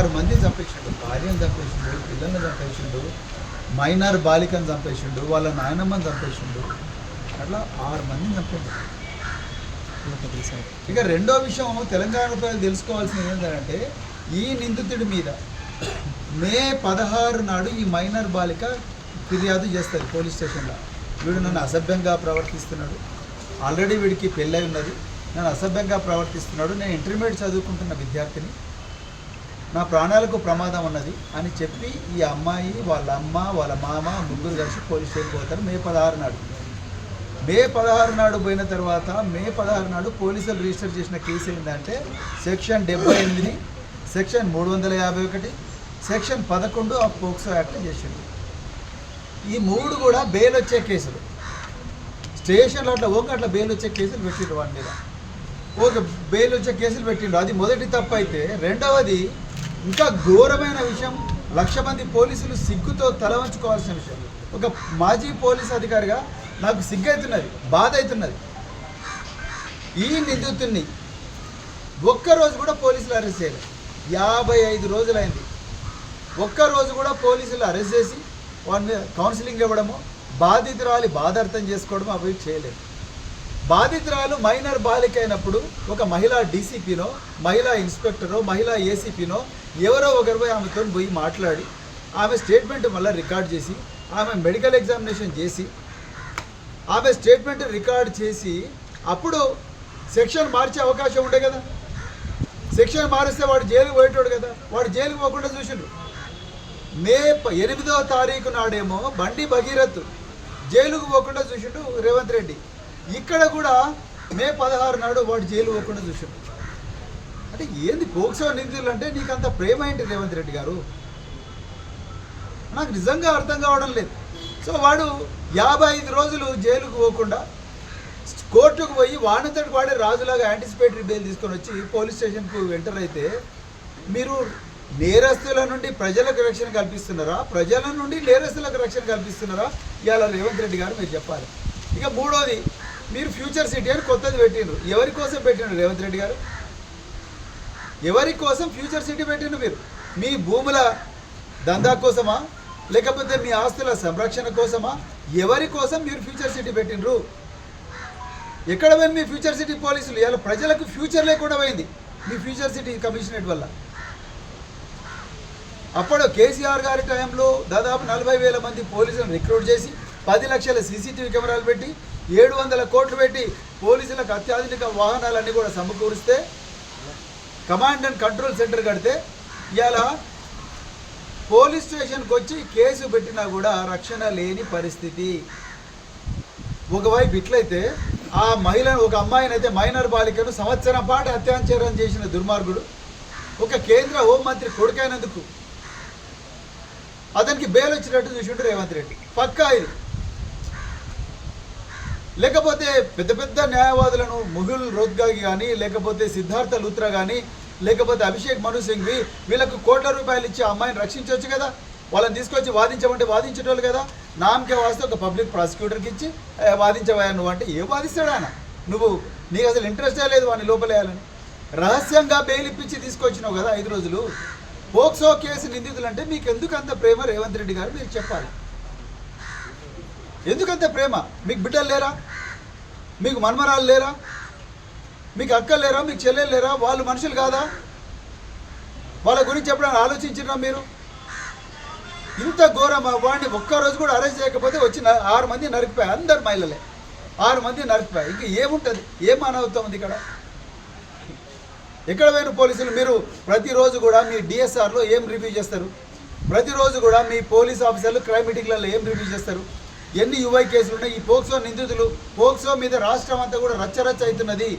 6 మందిని చంపేసిండు. భార్యను చంపేసిండు, పిల్లల్ని చంపేసిండు, మైనర్ బాలికను చంపేసిండు, వాళ్ళ నాయనమ్మని చంపేసిండు. అట్లా 6 మందిని చంపేసిండు. ఇక రెండో విషయం తెలంగాణ ప్రజలు తెలుసుకోవాల్సింది ఏంటంటే, ఈ నిందితుడి మీద మే 16 నాడు ఈ మైనర్ బాలిక ఫిర్యాదు చేస్తుంది పోలీస్ స్టేషన్లో. వీడు నన్ను అసభ్యంగా ప్రవర్తిస్తున్నాడు, ఆల్రెడీ వీడికి పెళ్ళై ఉన్నది, నన్ను అసభ్యంగా ప్రవర్తిస్తున్నాడు, నేను ఇంటర్మీడియట్ చదువుకుంటున్న విద్యార్థిని, నా ప్రాణాలకు ప్రమాదం ఉన్నది అని చెప్పి ఈ అమ్మాయి, వాళ్ళ అమ్మ, వాళ్ళ మామ ముగ్గురు కలిసి పోలీస్ స్టేషన్కి పోతారు మే 16 నాడు. మే 16 నాడు పోయిన తర్వాత మే 16 నాడు పోలీసులు రిజిస్టర్ చేసిన కేసు ఏంటంటే section 78, section 351, section 11 of POCSO act చేసిండు. ఈ 3 కూడా బెయిల్ వచ్చే కేసులు. స్టేషన్లో అట్లా అట్లా బెయిల్ వచ్చే కేసులు పెట్టిండు వాడి మీద. బెయిల్ వచ్చే కేసులు పెట్టిండు. అది మొదటి తప్పు అయితే, రెండవది ఇంకా ఘోరమైన విషయం, 1,00,000 మంది పోలీసులు సిగ్గుతో తల వంచుకోవాల్సిన విషయం. ఒక మాజీ పోలీస్ అధికారిగా నాకు సిగ్గు అవుతున్నది, బాధ అవుతున్నది. ఈ నిందితుడిని ఒక్కరోజు కూడా పోలీసులు అరెస్ట్ చేయలేదు. 55 రోజులైంది. ఒక్కరోజు కూడా పోలీసులు అరెస్ట్ చేసి వాడి మీద కౌన్సిలింగ్ ఇవ్వడము, బాధితురాలి బాధ అర్థం చేసుకోవడము అవి చేయలేదు. బాధితురాలు మైనర్ బాలిక అయినప్పుడు ఒక మహిళా డీసీపీనో, మహిళా ఇన్స్పెక్టరో, మహిళా ఏసీపీనో ఎవరో ఒకరిపై ఆమెతో పోయి మాట్లాడి ఆమె స్టేట్మెంట్ మళ్ళీ రికార్డ్ చేసి, ఆమె మెడికల్ ఎగ్జామినేషన్ చేసి, ఆమె స్టేట్మెంట్ రికార్డ్ చేసి అప్పుడు సెక్షన్ మార్చే అవకాశం ఉండే కదా. సెక్షన్ మారిస్తే వాడు జైలుకు పోయేటోడు కదా, వాడు జైలుకు పోకుండా చూసిండ్రు. మే 8వ తారీఖు నాడేమో బండి భగీరథ్ జైలుకు పోకుండా చూసిండు రేవంత్ రెడ్డి. ఇక్కడ కూడా మే 16 నాడు వాడు జైలు పోకుండా చూసిండు. అంటే ఏంది పోక్సో నిందితులు అంటే నీకు అంత ప్రేమ ఏంటి రేవంత్ రెడ్డి గారు? నాకు నిజంగా అర్థం కావడం లేదు. సో వాడు 55 రోజులు జైలుకు పోకుండా కోర్టుకు పోయి వానంతటి వాడే రాజులాగా యాంటిసిపేటరీ బెయిల్ తీసుకొని వచ్చి పోలీస్ స్టేషన్కు ఎంటర్ అయితే, మీరు నేరస్తుల నుండి ప్రజలకు రక్షణ కల్పిస్తున్నారా, ప్రజల నుండి నేరస్తులకు రక్షణ కల్పిస్తున్నారా? ఇవాళ రేవంత్ రెడ్డి గారు మీరు చెప్పాలి. ఇక మూడోది, మీరు ఫ్యూచర్ సిటీ అని కొత్తది పెట్టిండ్రు. ఎవరి కోసం పెట్టిండ్రు రేవంత్ రెడ్డి గారు? ఎవరి కోసం ఫ్యూచర్ సిటీ పెట్టిండ్రు మీరు? మీ భూముల దందా కోసమా, లేకపోతే మీ ఆస్తుల సంరక్షణ కోసమా? ఎవరి కోసం మీరు ఫ్యూచర్ సిటీ పెట్టిండ్రు? ఎక్కడ పోయింది మీ ఫ్యూచర్ సిటీ పోలీసులు? ఇవాళ ప్రజలకు ఫ్యూచర్ లేకుండా పోయింది మీ ఫ్యూచర్ సిటీ కమిషనరేట్ వల్ల. అప్పుడు కేసీఆర్ గారి టైంలో దాదాపు 40,000 మంది పోలీసులను రిక్రూట్ చేసి 10 లక్షల సీసీటీవీ కెమెరాలు పెట్టి 700 కోట్లు పెట్టి పోలీసులకు అత్యాధునిక వాహనాలన్నీ కూడా సమకూరిస్తే, కమాండ్ అండ్ కంట్రోల్ సెంటర్ కడితే, ఇవాళ పోలీస్ స్టేషన్కి వచ్చి కేసు పెట్టినా కూడా రక్షణ లేని పరిస్థితి. ఒకవైపు ఇట్లయితే ఆ మహిళను, ఒక అమ్మాయిని అయితే మైనర్ బాలికను సంవత్సరం పాటు అత్యాచారం చేసిన దుర్మార్గుడు ఒక కేంద్ర హోంమంత్రి కొడుకైనందుకు అతనికి బెయిల్ వచ్చినట్టు చూసిండు రేవంత్ రెడ్డి. పక్కా ఇది. లేకపోతే పెద్ద పెద్ద న్యాయవాదులను ముగుల్ రోత్గాగి కానీ, లేకపోతే సిద్ధార్థ లూత్రా కానీ, లేకపోతే అభిషేక్ మను సింఘ్వి, వీళ్ళకు కోట్ల రూపాయలు ఇచ్చి అమ్మాయిని రక్షించవచ్చు కదా. వాళ్ళని తీసుకొచ్చి వాదించమంటే వాదించేటోళ్ళు కదా. నామకే వాస్తే ఒక పబ్లిక్ ప్రాసిక్యూటర్కి ఇచ్చి వాదించవా నువ్వు అంటే ఏం వాదిస్తాడు ఆయన? నీకు అసలు ఇంట్రెస్టే లేదు వాడిని లోపలేయాలని. రహస్యంగా బెయిల్ ఇప్పించి తీసుకొచ్చినావు కదా 5 రోజులు. పోక్సో కేసు నిందితులు అంటే మీకు ఎందుకు అంత ప్రేమ రేవంత్ రెడ్డి గారు? మీరు చెప్పాలి. ఎందుకంత ప్రేమ? మీకు బిడ్డలు లేరా? మీకు మన్మరాలు లేరా? మీకు అక్కలు లేరా? మీకు చెల్లెలు లేరా? వాళ్ళు మనుషులు కాదా? వాళ్ళ గురించి ఎప్పుడైనా ఆలోచించినా మీరు? ఇంత ఘోరం. వాడిని ఒక్కరోజు కూడా అరెస్ట్ చేయకపోతే వచ్చి 6 మంది నరికిపోయాయి. అందరు మహిళలే 6 మంది నరికిపోయాయి. ఇంకా ఏముంటుంది? ఏం అనవుతాం ఉంది ఇక్కడ? ఎక్కడ పోయిన పోలీసులు? మీరు ప్రతిరోజు కూడా మీ డిఎస్ఆర్లో ఏం రివ్యూ చేస్తారు? ప్రతిరోజు కూడా మీ పోలీస్ ఆఫీసర్లు క్రైమ్ మీటింగ్లలో ఏం రివ్యూ చేస్తారు? ఎన్ని యువై కేసులు ఉన్నాయి? ఈ పోక్సో నిందితులు, పోక్సో మీద రాష్ట్రం అంతా కూడా రచ్చరచ్చ అవుతున్నది.